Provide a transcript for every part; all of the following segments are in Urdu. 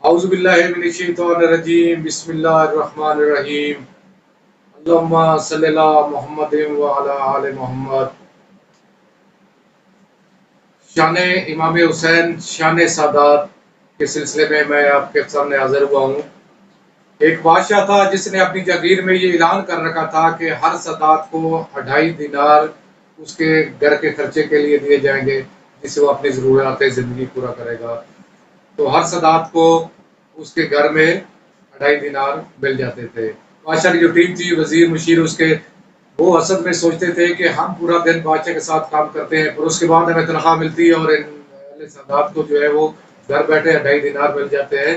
اعوذ باللہ من الشیطان الرجیم، بسم اللہ الرحمن الرحیم، اللہم صلی اللہ محمد وعلی آل محمد۔ شان امام حسین، شان سادات کے سلسلے میں آپ کے سامنے حاضر ہوا ہوں۔ ایک بادشاہ تھا جس نے اپنی جاگیر میں یہ اعلان کر رکھا تھا کہ ہر سادات کو 2.5 دینار اس کے گھر کے خرچے کے لیے دیے جائیں گے، جس سے وہ اپنی ضروریات زندگی پورا کرے گا۔ تو ہر سادات کو اس کے گھر میں 2.5 دینار مل جاتے تھے۔ بادشاہ کی جو ٹیم تھی، وزیر مشیر اس کے، وہ اصل میں سوچتے تھے کہ ہم پورا دن بادشاہ کے ساتھ کام کرتے ہیں، اور اس کے بعد ہمیں تنخواہ ملتی ہے، اور ان اہل سادات کو جو ہے وہ گھر بیٹھے 2.5 دینار مل جاتے ہیں۔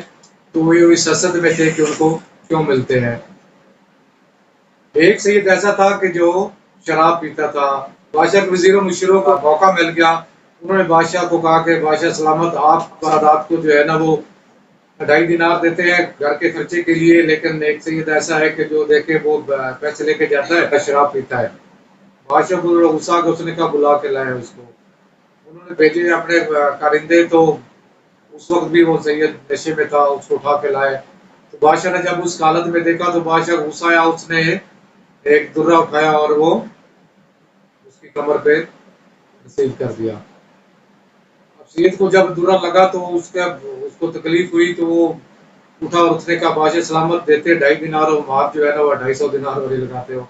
تو وہ اس حسد میں تھے کہ ان کو کیوں ملتے ہیں۔ ایک سید ایسا تھا کہ جو شراب پیتا تھا۔ بادشاہ کے وزیروں مشیروں کو موقع مل گیا، انہوں نے بادشاہ کو کہا کہ بادشاہ سلامت، آپ سادات کو جو ہے نا وہ 2.5 دینار دیتے ہیں گھر کے خرچے کے لیے، لیکن ایک سید ایسا ہے کہ جو دیکھے وہ پیسے لے کے جاتا ہے، شراب پیتا ہے۔ بادشاہ کو غصہ آ کے اس نے کہا بلا کے لائے اس کو۔ انہوں نے بھیجے اپنے کارندے، تو اس وقت بھی وہ سید نشے میں تھا، اس کو اٹھا کے لائے۔ تو بادشاہ نے جب اس حالت میں دیکھا تو بادشاہ کو غصہ آیا، اس نے ایک درہ اٹھایا اور وہ اس کی کمر پہ رسید کر دیا۔ اب سید کو جب درہ لگا تو اس کو تکلیف ہوئی، تو وہ اٹھا اور اس نے کہا بادشاہ سلامت، دیتے 2.5 دینار ہو، آپ جو ہے نا وہ 250 دینار اور لگاتے ہو۔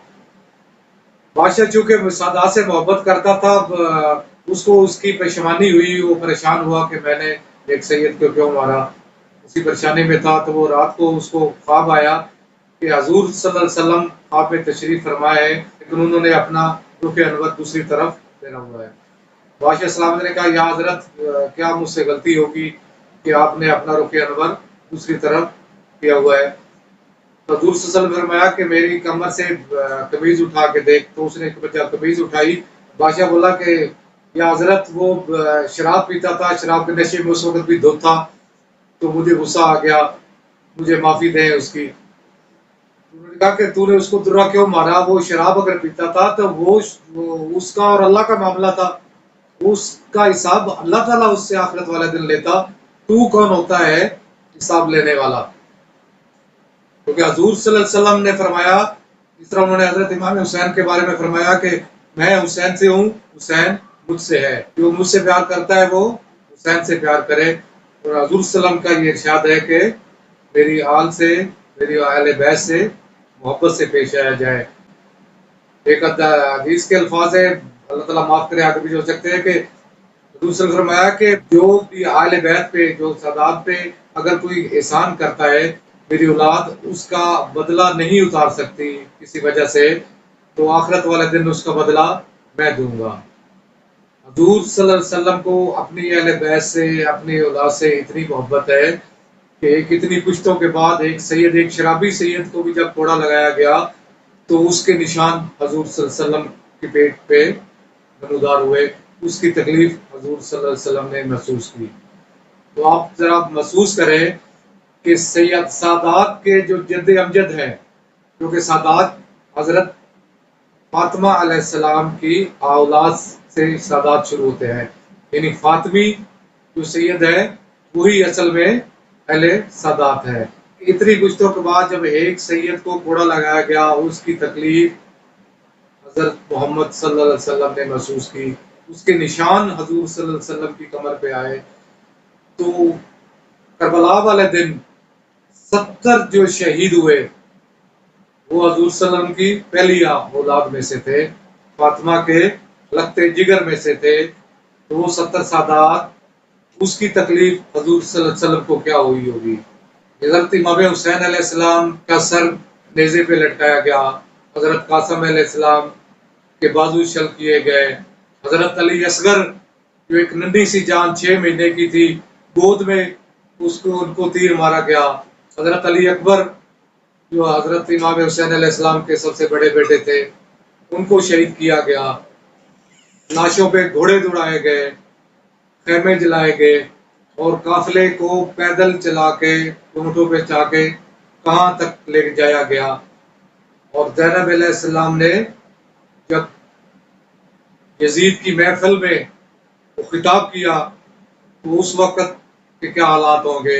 بادشاہ چونکہ سادات سے محبت کرتا تھا، اس کو اس کی پشیمانی ہوئی، وہ پریشان ہوا کہ میں نے ایک سید کو کیوں مارا۔ اسی پریشانی میں تھا تو وہ رات کو اس کو خواب آیا کہ حضور صلی اللہ علیہ وسلم آپ میں تشریف فرمائے ہیں، لیکن انہوں نے اپنا رخ انور دوسری طرف پھیرا ہوا ہے۔ بادشاہ سلامت نے کہا یا حضرت، کیا مجھ سے غلطی ہوگی کہ آپ نے اپنا رخ انور دوسری طرف کیا ہوا ہے؟ تو حضور صلی اللہ علیہ وسلم نے فرمایا کہ میری کمر سے قمیض اٹھا کے دیکھ۔ تو اس نے قمیض اٹھائی۔ بادشاہ بولا کہ یا حضرت، وہ شراب پیتا تھا، شراب کے نشے میں اس وقت بھی دھت تھا، تو مجھے غصہ آ گیا، مجھے معافی دیں اس کی۔ انہوں نے کہا کہ تو نے اس کو درہ کیوں مارا؟ وہ شراب اگر پیتا تھا تو وہ اس کا اور اللہ کا معاملہ تھا، اس کا حساب اللہ تعالیٰ اس سے آخرت والے دن لیتا، تو کون ہوتا ہے حساب لینے والا؟ کیونکہ حضور صلی اللہ علیہ وسلم نے فرمایا، اس طرح انہوں نے حضرت امام حسین کے بارے میں فرمایا کہ میں حسین سے ہوں، حسین مجھ سے ہے، جو مجھ سے پیار کرتا ہے وہ حسین سے پیار کرے۔ اور حضور صلی اللہ علیہ وسلم کا یہ ارشاد ہے کہ میری آل سے، میری اہل بیت سے محبت سے پیش آیا جائے۔ ایک حدیث کے الفاظ ہے، اللہ تعالیٰ معاف کرے، آگے بھی ہو سکتے ہیں، کہ حضور صلی اللہ علیہ وسلم نے فرمایا کہ جو بھی اہل بیت پہ، جو سادات پہ اگر کوئی احسان کرتا ہے، میری اولاد اس کا بدلہ نہیں اتار سکتی کسی وجہ سے، تو آخرت والے دن اس کا بدلہ میں دوں گا۔ حضور صلی اللہ علیہ وسلم کو اپنی اہل بیت سے، اپنی اولاد سے اتنی محبت ہے کہ ایک اتنی پشتوں کے بعد ایک سید، ایک شرابی سید کو بھی جب کوڑا لگایا گیا تو اس کے نشان حضور صلی اللہ علیہ وسلم کے پیٹ پہ نمودار ہوئے، اس کی تکلیف حضور صلی اللہ علیہ وسلم نے محسوس کی۔ تو آپ ذرا محسوس کریں کہ سید سادات کے جو جد امجد ہیں، کیونکہ سادات حضرت فاطمہ علیہ السلام کی اولاد سے سادات شروع ہوتے ہیں، یعنی فاطمی جو سید ہے وہی اصل میں اہل سادات ہے۔ اتنی گشتوں کے بعد جب ایک سید کو کوڑا لگایا گیا، اس کی تکلیف حضرت محمد صلی اللہ علیہ وسلم نے محسوس کی، اس کے نشان حضور صلی اللہ علیہ وسلم کی کمر پہ آئے۔ تو کربلا والے دن 70 جو شہید ہوئے وہ حضور صلی اللہ علیہ وسلم کی پہلی اولاد میں سے تھے، فاطمہ کے لگتے جگر میں سے تھے۔ تو وہ 70 سادات، اس کی تکلیف حضور صلی اللہ علیہ وسلم کو کیا ہوئی ہوگی۔ حضرت امام حسین علیہ السلام کا سر نیزے پہ لٹکایا گیا، حضرت قاسم علیہ السلام کے بازو شل کیے گئے، حضرت علی اصغر جو ایک ننھی سی جان 6 مہینے کی تھی، گود میں ان کو تیر مارا گیا، حضرت علی اکبر جو حضرت امام حسین علیہ السلام کے سب سے بڑے بیٹے تھے، ان کو شہید کیا گیا، لاشوں پہ گھوڑے دوڑائے گئے، خیمے جلائے گئے، اور قافلے کو پیدل چلا کے اونٹوں پہ چا کے کہاں تک لے جایا گیا۔ اور زینب علیہ السلام نے جب یزید کی محفل میں وہ خطاب کیا تو اس وقت کے کیا حالات ہوں گے۔